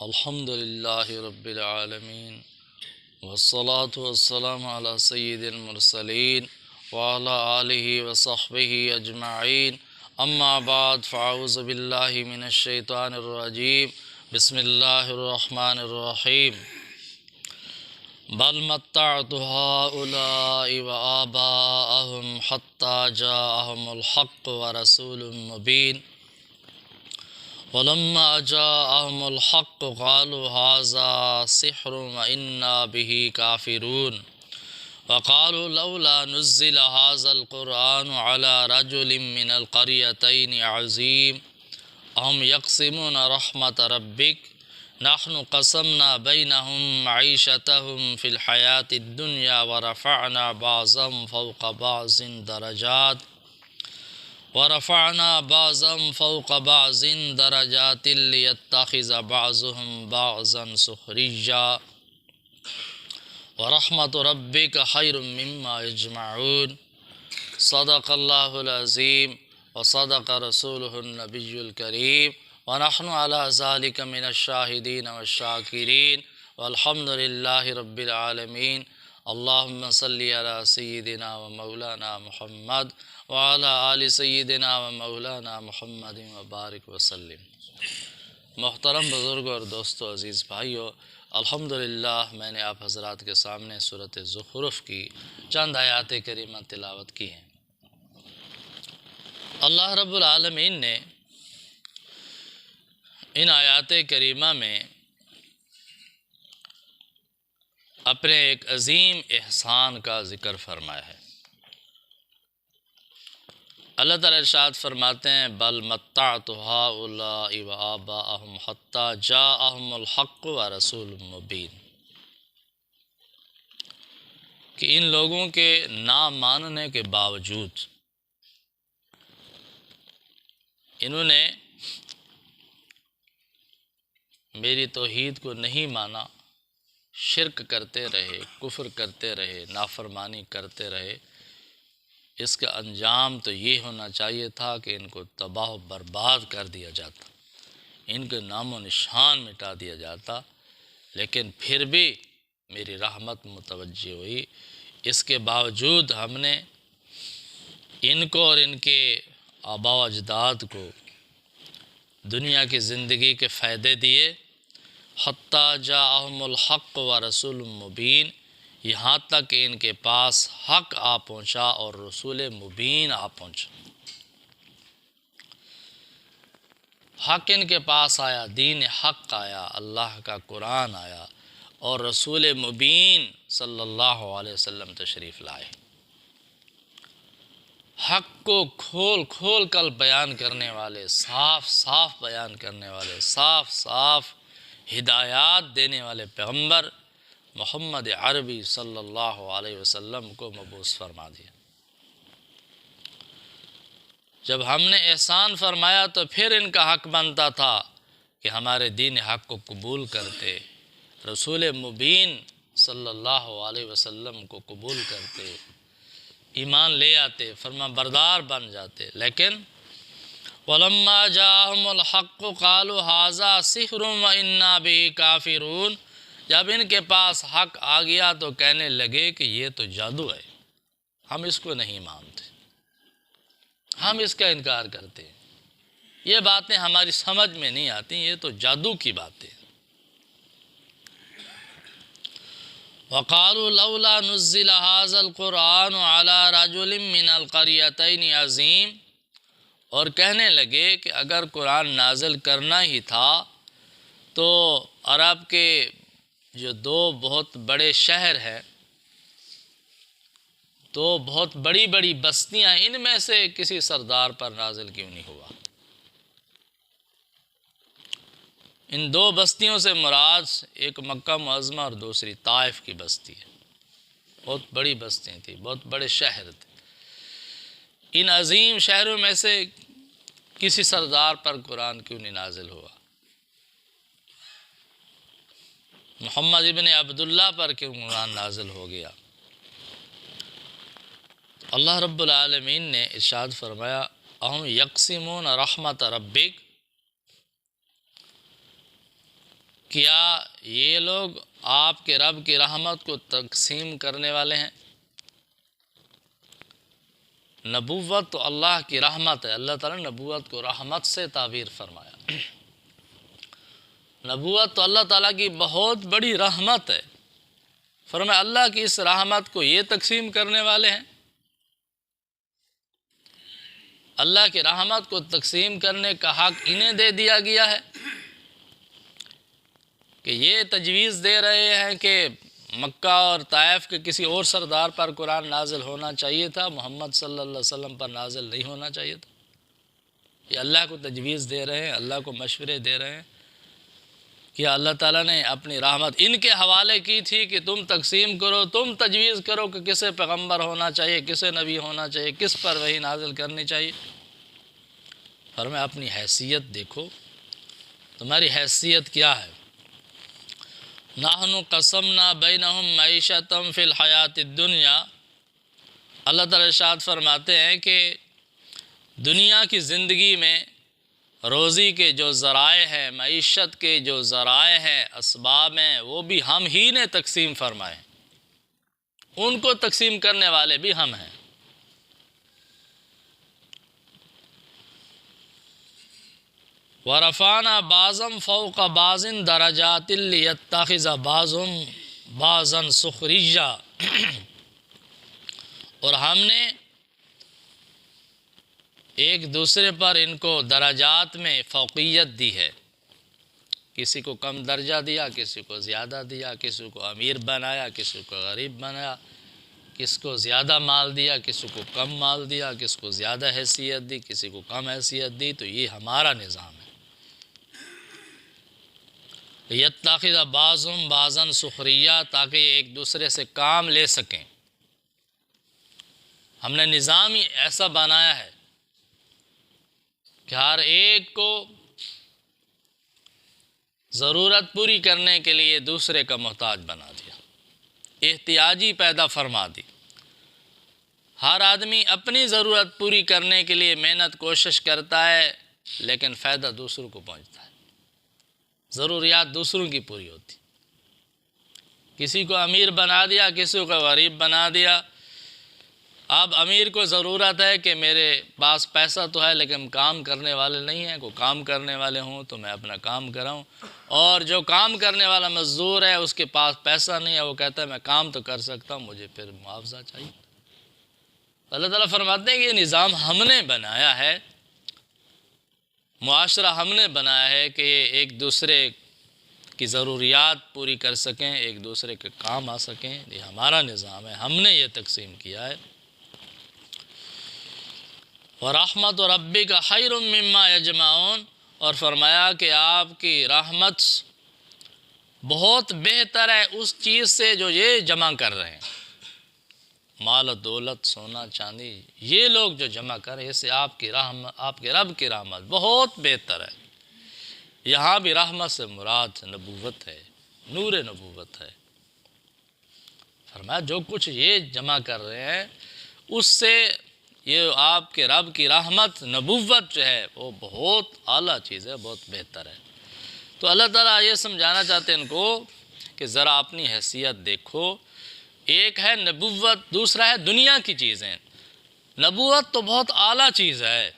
الحمد للہ رب العالمین والصلاة والسلام علی سید المرسلین وعلی آلہ وصحبہ اجمعین اما بعد فاعوذ باللہ من الشیطان الرجیم بسم اللہ الرحمن الرحیم بل متعت هؤلاء وآباءهم حتى جاءهم الحق ورسول مبین ولما جاءهم الحق قالوا هذا سحر وإنا به كافرون وقالوا لولا نزل هذا القرآن على رجل من القريتين عظيم أهم يقسمون رحمة ربك نحن قسمنا بينهم معيشتهم في الحياة الدنيا ورفعنا بعضهم فوق بعض درجات ليتخذ بعضهم بعضا سخريا ورحمة ربك خير مما يجمعون صدق الله العظيم وصدق رسوله النبي الكريم ونحن على ذلك من الشاهدين والشاكرين والحمد لله رب العالمين اللهم صل على سيدنا ومولانا محمد وعلى آل سیدنا و مولانا محمد وبارک وسلم۔ محترم بزرگوں اور دوستو، عزیز بھائیو، الحمدللہ میں نے آپ حضرات کے سامنے سورۃ زخرف کی چند آیات کریمہ تلاوت کی ہیں۔ اللہ رب العالمین نے ان آیات کریمہ میں اپنے ایک عظیم احسان کا ذکر فرمایا ہے۔ اللہ تعالیٰ ارشاد فرماتے ہیں بل متعت هؤلاء وآباءهم حتى جاءهم الحق ورسول مبین، کہ ان لوگوں کے نہ ماننے کے باوجود انہوں نے میری توحید کو نہیں مانا، شرک کرتے رہے، کفر کرتے رہے، نافرمانی کرتے رہے۔ اس کا انجام تو یہ ہونا چاہیے تھا کہ ان کو تباہ و برباد کر دیا جاتا، ان کے نام و نشان مٹا دیا جاتا، لیکن پھر بھی میری رحمت متوجہ ہوئی۔ اس کے باوجود ہم نے ان کو اور ان کے آباء و اجداد کو دنیا کی زندگی کے فائدے دیے، حتیٰ جاءہم الحق و رسول مبین، یہاں تک کہ ان کے پاس حق آ پہنچا اور رسول مبین آ پہنچا۔ حق ان کے پاس آیا، دین حق آیا، اللہ کا قرآن آیا، اور رسول مبین صلی اللہ علیہ وسلم تشریف لائے۔ حق کو کھول کھول کر بیان کرنے والے، صاف صاف بیان کرنے والے، صاف صاف ہدایات دینے والے پیغمبر محمد عربی صلی اللہ علیہ وسلم کو مبعوث فرما دیا۔ جب ہم نے احسان فرمایا تو پھر ان کا حق بنتا تھا کہ ہمارے دین حق کو قبول کرتے، رسول مبین صلی اللہ علیہ وسلم کو قبول کرتے، ایمان لے آتے، فرما بردار بن جاتے۔ لیکن وَلَمَّا جَاءَهُمُ الْحَقُّ قَالُوا هَذَا سِحْرٌ وَإِنَّا بِهِ كَافِرُونَ، جب ان کے پاس حق آ گیا تو کہنے لگے کہ یہ تو جادو ہے، ہم اس کو نہیں مانتے، ہم اس کا انکار کرتے ہیں، یہ باتیں ہماری سمجھ میں نہیں آتی، یہ تو جادو کی باتیں۔ وَقَالُوا لَوْلَا نُزِّلَ هَذَا الْقُرْآنُ عَلَى رَجُلٍ مِّنَ الْقَرْيَتَيْنِ عَظِيمٍ، اور کہنے لگے کہ اگر قرآن نازل کرنا ہی تھا تو عرب کے جو دو بہت بڑے شہر ہیں، تو بہت بڑی بڑی بستیاں، ان میں سے کسی سردار پر نازل کیوں نہیں ہوا۔ ان دو بستیوں سے مراد ایک مکہ معظمہ اور دوسری طائف کی بستی ہے، بہت بڑی بستیاں تھیں، بہت بڑے شہر تھے۔ ان عظیم شہروں میں سے کسی سردار پر قرآن کیوں نہیں نازل ہوا، محمد ابن عبداللہ پر کیوں قرآن نازل ہو گیا؟ اللہ رب العالمین نے ارشاد فرمایا اَهُمْ يَقْسِمُونَ رَحْمَةَ رَبِّكَ، کیا یہ لوگ آپ کے رب کی رحمت کو تقسیم کرنے والے ہیں؟ نبوت تو اللہ کی رحمت ہے، اللہ تعالیٰ نے نبوت کو رحمت سے تعبیر فرمایا۔ نبوت تو اللہ تعالیٰ کی بہت بڑی رحمت ہے، فرمایا اللہ کی اس رحمت کو یہ تقسیم کرنے والے ہیں۔ اللہ کی رحمت کو تقسیم کرنے کا حق انہیں دے دیا گیا ہے کہ یہ تجویز دے رہے ہیں کہ مکہ اور طائف کے کسی اور سردار پر قرآن نازل ہونا چاہیے تھا، محمد صلی اللہ علیہ وسلم پر نازل نہیں ہونا چاہیے تھا۔ یہ اللہ کو تجویز دے رہے ہیں، اللہ کو مشورے دے رہے ہیں کہ اللہ تعالیٰ نے اپنی رحمت ان کے حوالے کی تھی کہ تم تقسیم کرو، تم تجویز کرو کہ کسے پیغمبر ہونا چاہیے، کسے نبی ہونا چاہیے، کس پر وحی نازل کرنی چاہیے۔ فرمایا اپنی حیثیت دیکھو، تمہاری حیثیت کیا ہے؟ نحن قسمنا بینہم معیشتہم فی الحیات الدنیا، اللہ تعالیٰ ارشاد فرماتے ہیں کہ دنیا کی زندگی میں روزی کے جو ذرائع ہیں، معیشت کے جو ذرائع ہیں، اسباب ہیں، وہ بھی ہم ہی نے تقسیم فرمائے، ان کو تقسیم کرنے والے بھی ہم ہیں۔ وَرَفَعْنَا بَعْضَهُمْ فَوْقَ بَعْضٍ دَرَجَاتٍ لِيَتَّخِذَ بَعْضُهُمْ بَعْضًا سُخْرِيًّا، اور ہم نے ایک دوسرے پر ان کو درجات میں فوقیت دی ہے، کسی کو کم درجہ دیا، کسی کو زیادہ دیا، کسی کو امیر بنایا، کسی کو غریب بنایا، کس کو زیادہ مال دیا، کسی کو کم مال دیا، کس کو زیادہ حیثیت دی، کسی کو کم حیثیت دی۔ تو یہ ہمارا نظام ہے۔ یتخذ بعضهم بعضا سخریا، تاکہ یہ ایک دوسرے سے کام لے سکیں۔ ہم نے نظام ہی ایسا بنایا ہے کہ ہر ایک کو ضرورت پوری کرنے کے لیے دوسرے کا محتاج بنا دیا، احتیاجی پیدا فرما دی۔ ہر آدمی اپنی ضرورت پوری کرنے کے لیے محنت کوشش کرتا ہے، لیکن فائدہ دوسروں کو پہنچتا ہے، ضروریات دوسروں کی پوری ہوتی۔ کسی کو امیر بنا دیا، کسی کو غریب بنا دیا۔ اب امیر کو ضرورت ہے کہ میرے پاس پیسہ تو ہے لیکن کام کرنے والے نہیں ہیں، کوئی کام کرنے والے ہوں تو میں اپنا کام کراؤں، اور جو کام کرنے والا مزدور ہے اس کے پاس پیسہ نہیں ہے، وہ کہتا ہے میں کام تو کر سکتا ہوں، مجھے پھر معاوضہ چاہیے۔ اللہ تعالیٰ فرماتے ہیں کہ یہ نظام ہم نے بنایا ہے، معاشرہ ہم نے بنایا ہے کہ یہ ایک دوسرے کی ضروریات پوری کر سکیں، ایک دوسرے کے کام آ سکیں۔ یہ ہمارا نظام ہے، ہم نے یہ تقسیم کیا ہے۔ وَرَحْمَتُ رَبِّكَ خَيْرٌ مِّمَّا يَجْمَعُونَ، اور فرمایا کہ آپ کی رحمت بہت بہتر ہے اس چیز سے جو یہ جمع کر رہے ہیں۔ مال و دولت، سونا چاندی، یہ لوگ جو جمع کر رہے ہیں، اس سے آپ کی رحمت، آپ کے رب کی رحمت بہت بہتر ہے۔ یہاں بھی رحمت سے مراد نبوت ہے، نور نبوت ہے۔ فرمایا جو کچھ یہ جمع کر رہے ہیں اس سے یہ آپ کے رب کی رحمت، نبوت جو ہے وہ بہت اعلیٰ چیز ہے، بہت بہتر ہے۔ تو اللہ تعالیٰ یہ سمجھانا چاہتے ہیں ان کو کہ ذرا اپنی حیثیت دیکھو، ایک ہے نبوت، دوسرا ہے دنیا کی چیزیں۔ نبوت تو بہت اعلیٰ چیز ہے،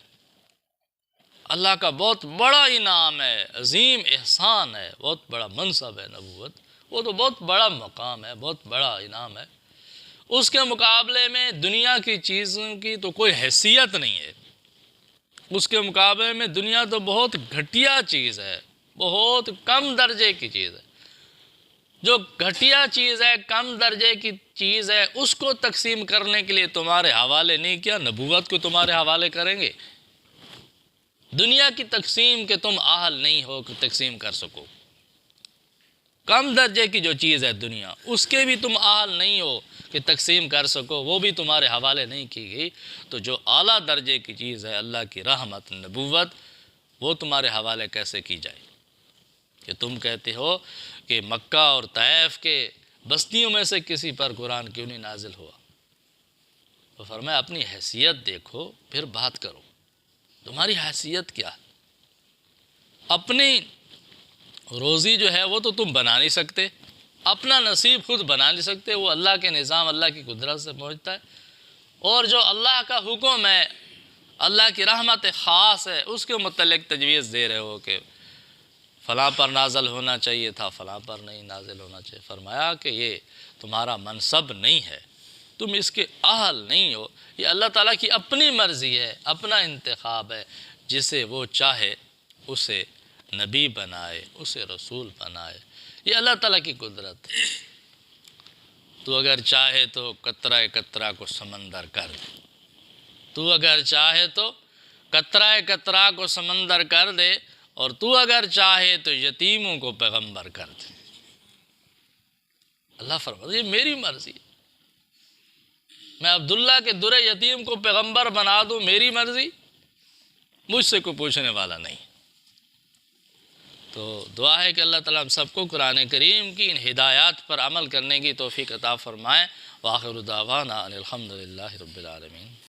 اللہ کا بہت بڑا انعام ہے، عظیم احسان ہے، بہت بڑا منصب ہے نبوت، وہ تو بہت بڑا مقام ہے، بہت بڑا انعام ہے۔ اس کے مقابلے میں دنیا کی چیزوں کی تو کوئی حیثیت نہیں ہے، اس کے مقابلے میں دنیا تو بہت گھٹیا چیز ہے، بہت کم درجے کی چیز ہے۔ جو گھٹیا چیز ہے، کم درجے کی چیز ہے، اس کو تقسیم کرنے کے لیے تمہارے حوالے نہیں کیا، نبوت کو تمہارے حوالے کریں گے؟ دنیا کی تقسیم کے تم اہل نہیں ہو کہ تقسیم کر سکو، کم درجے کی جو چیز ہے دنیا، اس کے بھی تم اہل نہیں ہو کہ تقسیم کر سکو، وہ بھی تمہارے حوالے نہیں کی گئی، تو جو اعلیٰ درجے کی چیز ہے اللہ کی رحمت، نبوت، وہ تمہارے حوالے کیسے کی جائے؟ کہ تم کہتے ہو کہ مکہ اور طائف کے بستیوں میں سے کسی پر قرآن کیوں نہیں نازل ہوا؟ تو فرمایا اپنی حیثیت دیکھو پھر بات کرو، تمہاری حیثیت کیا ہے؟ اپنی روزی جو ہے وہ تو تم بنا نہیں سکتے، اپنا نصیب خود بنا نہیں سکتے، وہ اللہ کے نظام، اللہ کی قدرت سے پہنچتا ہے۔ اور جو اللہ کا حکم ہے، اللہ کی رحمت خاص ہے، اس کے متعلق تجویز دے رہے ہو کہ فلاں پر نازل ہونا چاہیے تھا، فلاں پر نہیں نازل ہونا چاہیے۔ فرمایا کہ یہ تمہارا منصب نہیں ہے، تم اس کے اہل نہیں ہو، یہ اللہ تعالیٰ کی اپنی مرضی ہے، اپنا انتخاب ہے، جسے وہ چاہے اسے نبی بنائے، اسے رسول بنائے، یہ اللہ تعالیٰ کی قدرت ہے۔ تو اگر چاہے تو قطرہ قطرہ کو سمندر کر دے، تو اگر چاہے تو قطرہ قطرہ کو سمندر کر دے، اور تو اگر چاہے تو یتیموں کو پیغمبر کر دے۔ اللہ فرماتا ہے یہ میری مرضی ہے، میں عبداللہ کے در یتیم کو پیغمبر بنا دوں، میری مرضی، مجھ سے کوئی پوچھنے والا نہیں۔ تو دعا ہے کہ اللہ تعالیٰ ہم سب کو قرآن کریم کی ان ہدایات پر عمل کرنے کی توفیق عطا فرمائے۔ وآخر دعوانا ان الحمد للہ رب العالمین۔